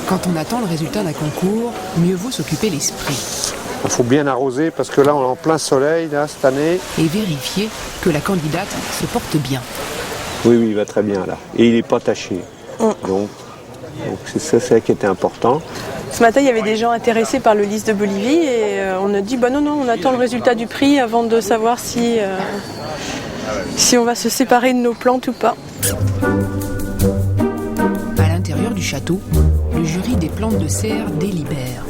Quand on attend le résultat d'un concours, mieux vaut s'occuper l'esprit. Il faut bien arroser parce que là on est en plein soleil là, cette année. Et vérifier que la candidate se porte bien. Oui, il va très bien là. Et il n'est pas taché. Donc c'est ça qui était important. Ce matin, il y avait des gens intéressés par le lys de Bolivie et on a dit non, on attend le résultat du prix avant de savoir si on va se séparer de nos plantes ou pas. À l'intérieur du château, le jury des plantes de serre délibère.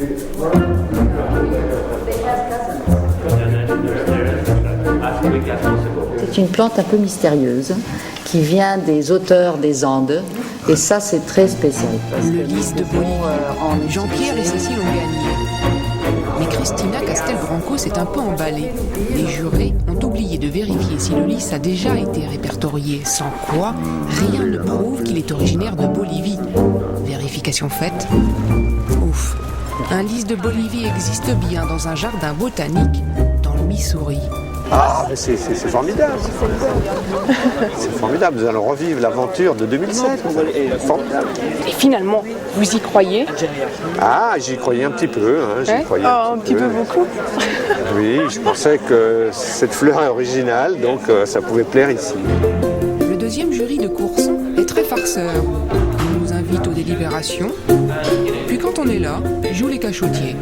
C'est une plante un peu mystérieuse qui vient des hauteurs des Andes. Et ça, c'est très spécial. Le lys de Bolivie. Jean-Pierre et Cécile ont gagné. Mais Christina Castelbranco s'est un peu emballée. Les jurés ont oublié de vérifier si le lys a déjà été répertorié. Sans quoi, rien ne prouve qu'il est originaire de Bolivie. Vérification faite. Ouf. Un lys de Bolivie existe bien dans un jardin botanique dans le Missouri. Ah, mais c'est formidable. C'est formidable. Nous allons revivre l'aventure de 2007. Formidable. Et finalement, vous y croyez? Ah, j'y croyais un petit peu. J'y croyais un petit peu beaucoup. Oui, je pensais que cette fleur est originale, donc ça pouvait plaire ici. Le deuxième jury de course est très farceur. Il nous invite aux délibérations. Puis quand on est là, joue les cachotiers.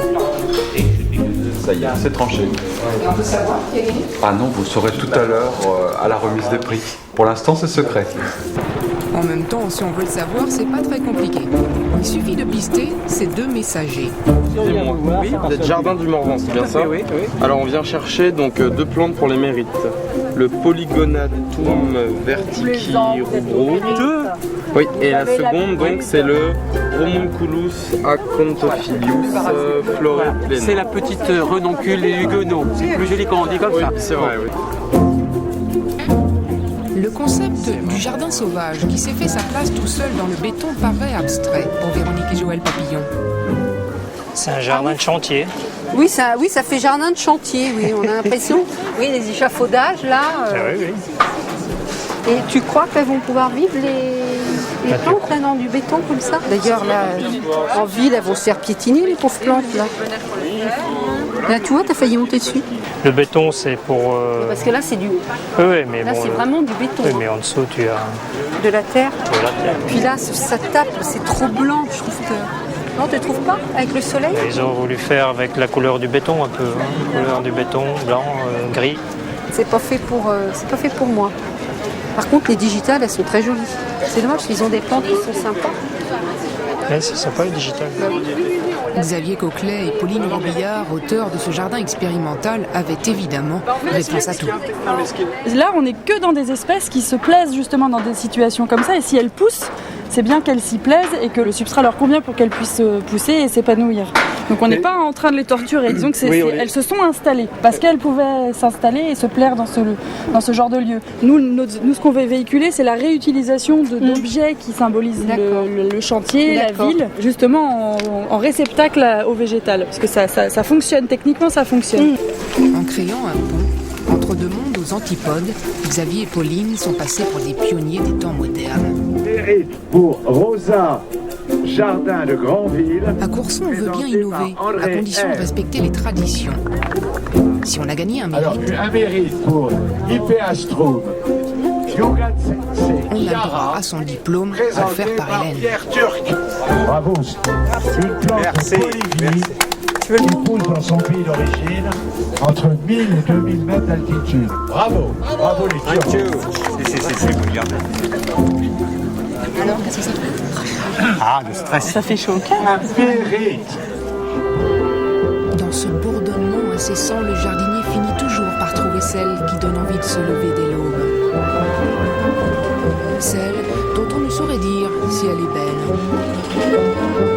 Ça y est, c'est tranché. Et on peut savoir qui a gagné? Ah non, vous saurez tout à l'heure à la remise des prix. Pour l'instant, c'est secret. En même temps, si on veut le savoir, c'est pas très compliqué. Il suffit de pister ces deux messagers. Excusez-moi, vous êtes Jardin du Morvan, c'est bien ça? Oui. Alors on vient chercher donc deux plantes pour les mérites. Le Polygonatum vertici rubro. Oui, et la seconde donc c'est le Homunculus acontophilius floreplena. C'est la petite renoncule des Huguenots. C'est plus joli quand on dit comme ça. C'est vrai, oui. Le concept du jardin sauvage qui s'est fait sa place tout seul dans le béton paraît abstrait pour Véronique et Joël Papillon. C'est un jardin de chantier. Oui, ça fait jardin de chantier, oui, on a l'impression. Oui, les échafaudages, là. Oui. Et tu crois qu'elles vont pouvoir vivre les plantes, là, dans du béton, comme ça? D'ailleurs, là, en ville, elles vont se faire piétiner, les pauvres plantes, là. Là, tu vois, t'as failli monter dessus. Le béton, c'est pour... Parce que là, c'est du... Oui, mais là, bon, c'est vraiment du béton. Oui, mais en dessous, tu as... De la terre. De la terre. Puis là, ça tape, c'est trop blanc, je trouve que... Non, tu ne trouves pas? Avec le soleil? Ils ont voulu faire avec la couleur du béton, un peu. La couleur du béton, blanc, gris. C'est pas fait pour moi. Par contre, les digitales, elles sont très jolies. C'est dommage, ils ont des plantes qui sont sympas. Mais c'est sympa, le digital. Xavier Coquelet et Pauline Robillard, auteurs de ce jardin expérimental, avaient évidemment réponse à tout. Là, on n'est que dans des espèces qui se plaisent justement dans des situations comme ça. Et si elles poussent, c'est bien qu'elles s'y plaisent et que le substrat leur convient pour qu'elles puissent pousser et s'épanouir. Donc on n'est pas en train de les torturer. Disons que elles se sont installées parce qu'elles pouvaient s'installer et se plaire dans ce genre de lieu. Nous, ce qu'on veut véhiculer, c'est la réutilisation d'objets qui symbolisent le chantier, la ville, justement en réceptacle au végétal. Parce que ça fonctionne, techniquement ça fonctionne. En créant un pont entre deux mondes aux antipodes, Xavier et Pauline sont passés pour des pionniers des temps modernes. Mérite pour Rosa, Jardin de Grandville. À Courson, on veut bien innover, à condition de respecter les traditions. Si on a gagné un mérite... Alors, un mérite pour Ipeastrum. On a le droit à son diplôme offert par Hélène. Bravo. Une plante de Bolivie qui pousse dans son pays d'origine entre 1000 et 2000 mètres d'altitude. Bravo. Bravo les Turcs. Alors, qu'est-ce que ça fait? Ah, le stress. Ça fait chaud au cœur. Un mérite. Dans ce bourdonnement incessant, le jardinier finit toujours par trouver celle qui donne envie de se lever dès l'aube. Celle dont on ne saurait dire si elle est belle.